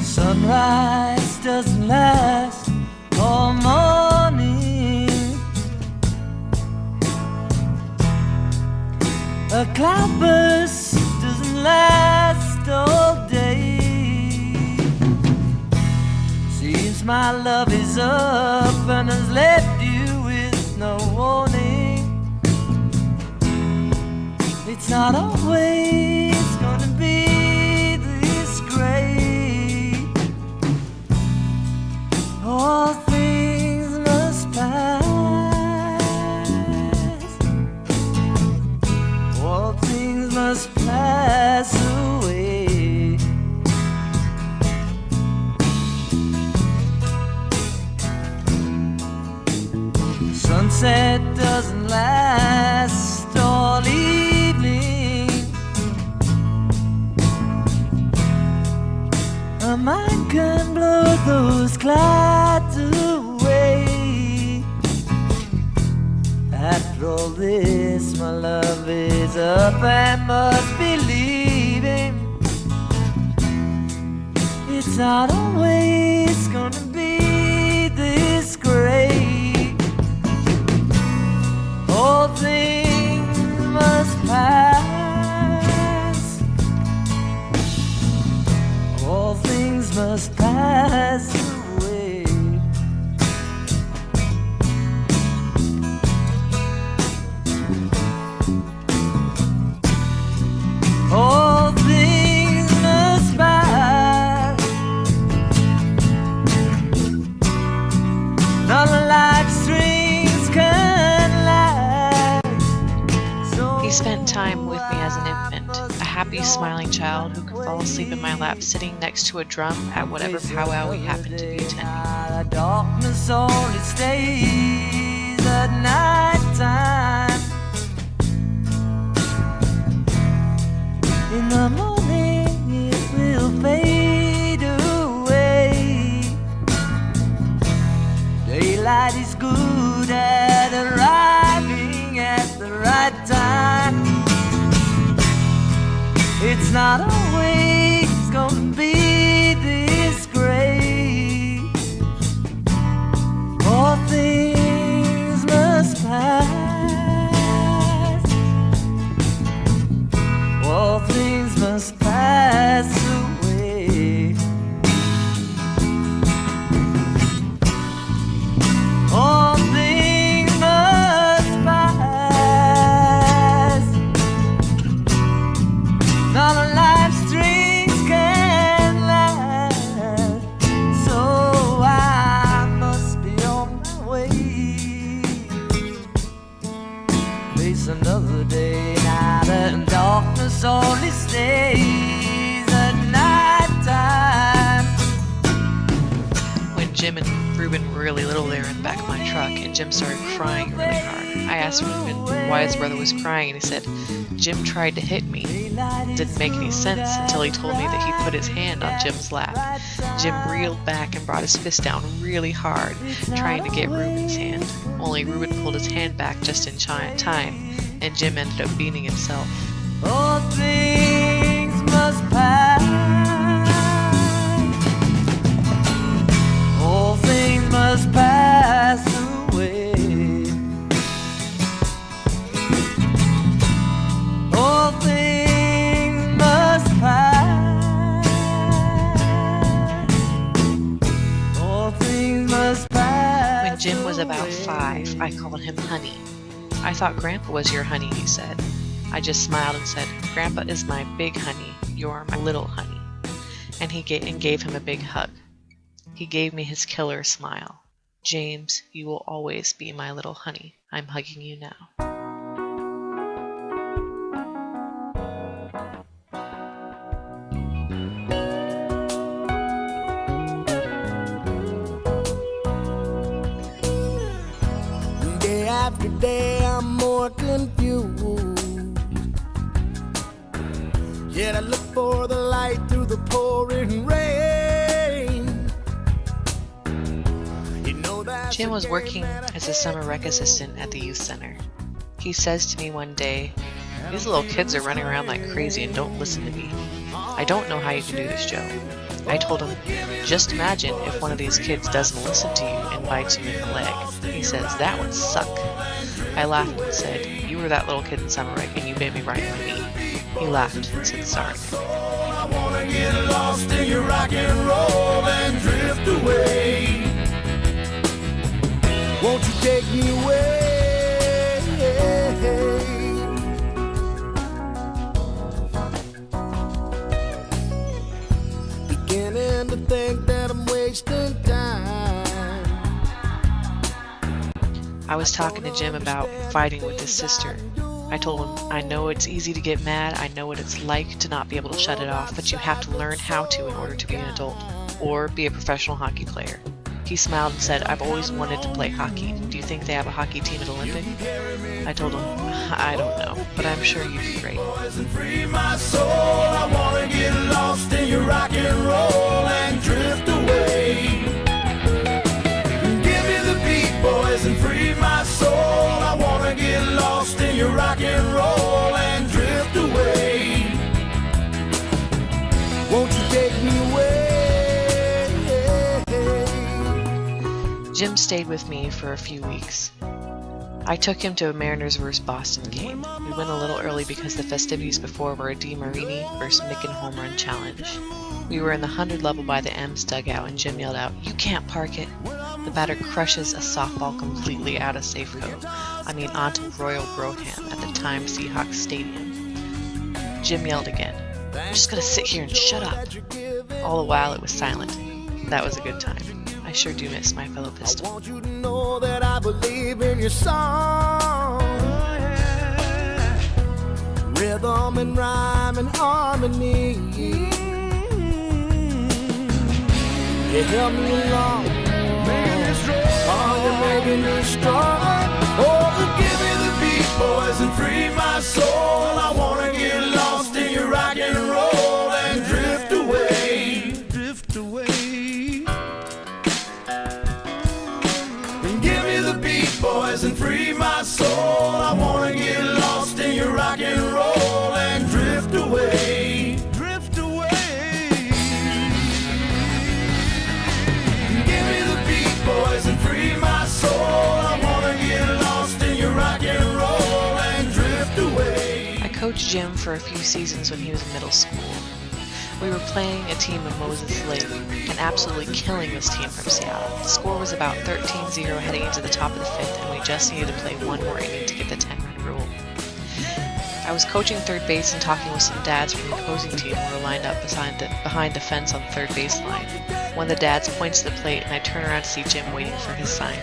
Sunrise doesn't last all morning. A cloudburst doesn't last all day. Seems my love is up and has left you with no warning. It's not always gonna be this great. All things must pass. All things must pass away. Sunset doesn't last all evening. A mind can blow those clouds away. After all this, my love is up and must be leaving. It's not always gonna be this great. All things must pass. All things must pass away. All things must pass. None of life's strings can last. He spent time with me as an infant, a happy, smiling child who could fall asleep in my lap sitting next to a drum at whatever powwow we happened to be attending. The darkness only stays at night time. In the morning it will fade away. Daylight is good at arriving at the right time. It's not always gonna be this great. All things must pass. All things must pass away. All things must pass. None of life's strings can last. So I must be on my way. Face another day now that darkness only stays at night time. When Jim and Reuben were really little, they were in the back of my truck, and Jim started crying really hard. I asked Reuben why his brother was crying, and he said, Jim tried to hit me. It didn't make any sense until he told me that he put his hand on Jim's lap. Jim reeled back and brought his fist down really hard, trying to get Reuben's hand. Only Reuben pulled his hand back just in time, and Jim ended up beating himself. All things must pass. All things must pass away. All things must pass. All things must pass. When Jim was about 5, I called him Honey. I thought Grandpa was your honey, he said. I just smiled and said, Grandpa is my big honey, you're my little honey. And he gave him a big hug. He gave me his killer smile. James, you will always be my little honey. I'm hugging you now. Day after day I'm more confused. Yet I look for the light through the pouring rain. You know that Jim was working as a summer rec assistant at the youth center. He says to me one day, "These little kids are running around like crazy and don't listen to me. I don't know how you can do this, Joe." I told him, just imagine if one of these kids doesn't listen to you and bites you in the leg. He says, that would suck. I laughed and said, you were that little kid in summer break and you bit me right in the knee. He laughed and said, sorry. I wanna get lost in your rock and roll and drift away. Won't you take me away? Beginning to think that I'm wasting time. I was talking to Jim about fighting with his sister. I told him, I know it's easy to get mad, I know what it's like to not be able to shut it off, but you have to learn how to in order to be an adult, or be a professional hockey player. He smiled and said, I've always wanted to play hockey. Do you think they have a hockey team at Olympic? I told him, I don't know, but I'm sure you'd be great. Free my soul, I wanna get lost in your rock and roll and drift away. Give me the beat, boys, and free my soul. I wanna get lost in your rock and roll and drift away. Won't you take me away? Jim stayed with me for a few weeks. I took him to a Mariners vs. Boston game. We went a little early because the festivities before were a DeMarini vs. Micken home run challenge. We were in the 100 level by the M's dugout and Jim yelled out, you can't park it. The batter crushes a softball completely out of Safeco. I mean onto Royal Broham at the time Seahawks Stadium. Jim yelled again, I'm just gonna sit here and shut up. All the while it was silent. That was a good time. I sure do miss my fellow Pistol. I want you to know that I believe in your song. Rhythm and rhyme and harmony. You help me along. Oh, you're making me strong. Oh, give me the beat, boys, and free my soul. I wanna get lost in your rock and roll and drift away. Drift away. Give me the beat, boys, and free my soul. I wanna get lost in your rock and roll and drift away. Drift away. Give me the beat, boys, and free my soul. I wanna get lost in your rock and roll and drift away. I coached Jim for a few seasons when he was in middle school. We were playing a team of Moses Lake and absolutely killing this team from Seattle. The score was about 13-0 heading into the top of the fifth, and we just needed to play one more inning to get the 10-run rule. I was coaching third base and talking with some dads from the opposing team who were lined up behind the fence on the third baseline. One of the dads points to the plate, and I turn around to see Jim waiting for his sign.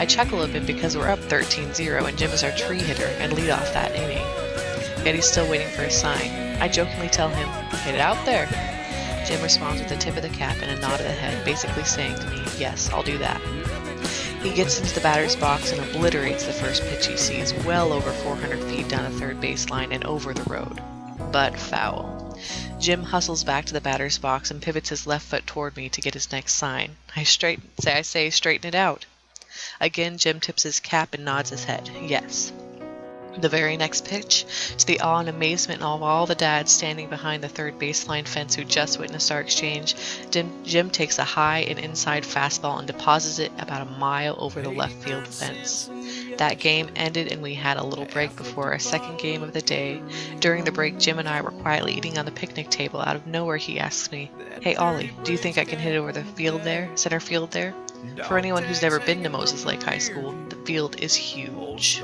I chuckle a bit because we're up 13-0, and Jim is our tree hitter and lead off that inning. Yet he's still waiting for his sign. I jokingly tell him, hit it out there. Jim responds with a tip of the cap and a nod of the head, basically saying to me, yes, I'll do that. He gets into the batter's box and obliterates the first pitch he sees well over 400 feet down the third baseline and over the road. But foul. Jim hustles back to the batter's box and pivots his left foot toward me to get his next sign. I say, straighten it out. Again, Jim tips his cap and nods his head, yes. The very next pitch, to the awe and amazement of all the dads standing behind the third baseline fence who just witnessed our exchange, Jim takes a high and inside fastball and deposits it about a mile over the left field fence. That game ended and we had a little break before our second game of the day. During the break, Jim and I were quietly eating on the picnic table. Out of nowhere, he asks me, hey Ollie, do you think I can hit it over the field there, center field there? For anyone who's never been to Moses Lake High School, the field is huge.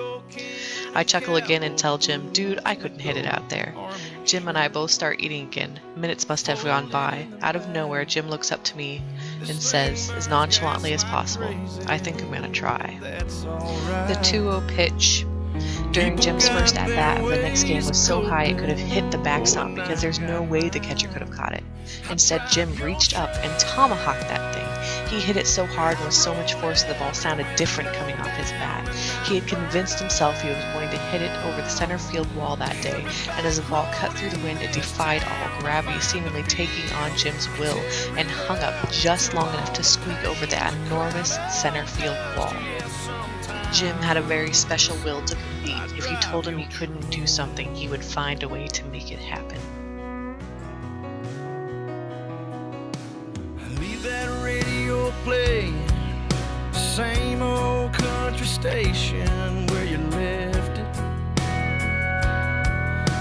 I chuckle again and tell Jim, dude, I couldn't hit it out there. Jim and I both start eating again. Minutes must have gone by. Out of nowhere, Jim looks up to me and says, as nonchalantly as possible, I think I'm gonna try. The 2-0 pitch during Jim's first at-bat of the next game was so high it could have hit the backstop because there's no way the catcher could have caught it. Instead, Jim reached up and tomahawked that thing. He hit it so hard and with so much force that the ball sounded different coming off his bat. He had convinced himself he was going to hit it over the center field wall that day, and as the ball cut through the wind, it defied all gravity, seemingly taking on Jim's will, and hung up just long enough to squeak over that enormous center field wall. Jim had a very special will to compete. If you told him he couldn't do something, he would find a way to make it happen. station where you left it.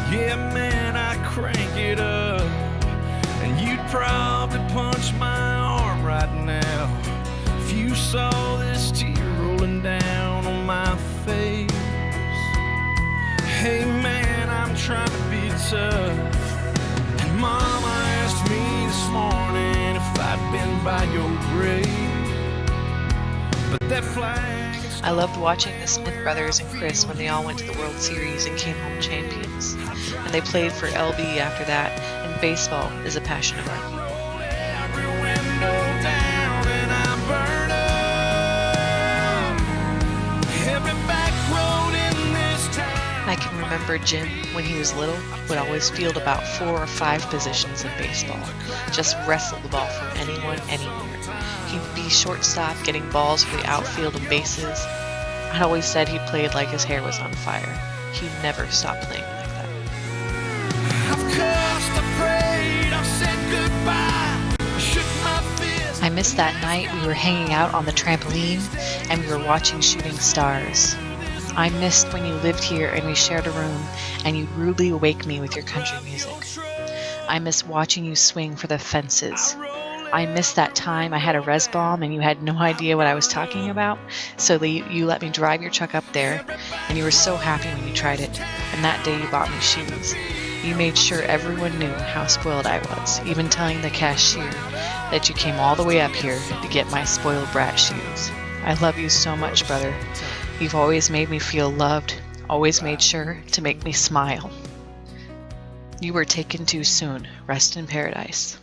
Yeah, man, I crank it up, and you'd probably punch my arm right now if you saw this tear rolling down on my face. Hey man, I'm trying to be tough, and Mama asked me this morning if I'd been by your grave, but that flag... I loved watching the Smith brothers and Chris when they all went to the World Series and came home champions. And they played for LB after that, and baseball is a passion of mine. Every window down and I burn up every back road in this town. I can remember Jim, when he was little, would always field about 4 or 5 positions in baseball. Just wrestle the ball from anyone, anywhere. He'd be shortstop, getting balls for the outfield and bases. I'd always said he played like his hair was on fire. He never stopped playing like that. I've cussed, I prayed, I've said goodbye, I shook my fist. I missed that night we were hanging out on the trampoline and we were watching shooting stars. I missed when you lived here and we shared a room and you'd rudely awake me with your country music. I miss watching you swing for the fences. I missed that time I had a res bomb and you had no idea what I was talking about, so you let me drive your truck up there, and you were so happy when you tried it, and that day you bought me shoes. You made sure everyone knew how spoiled I was, even telling the cashier that you came all the way up here to get my spoiled brat shoes. I love you so much, brother. You've always made me feel loved, always made sure to make me smile. You were taken too soon. Rest in paradise.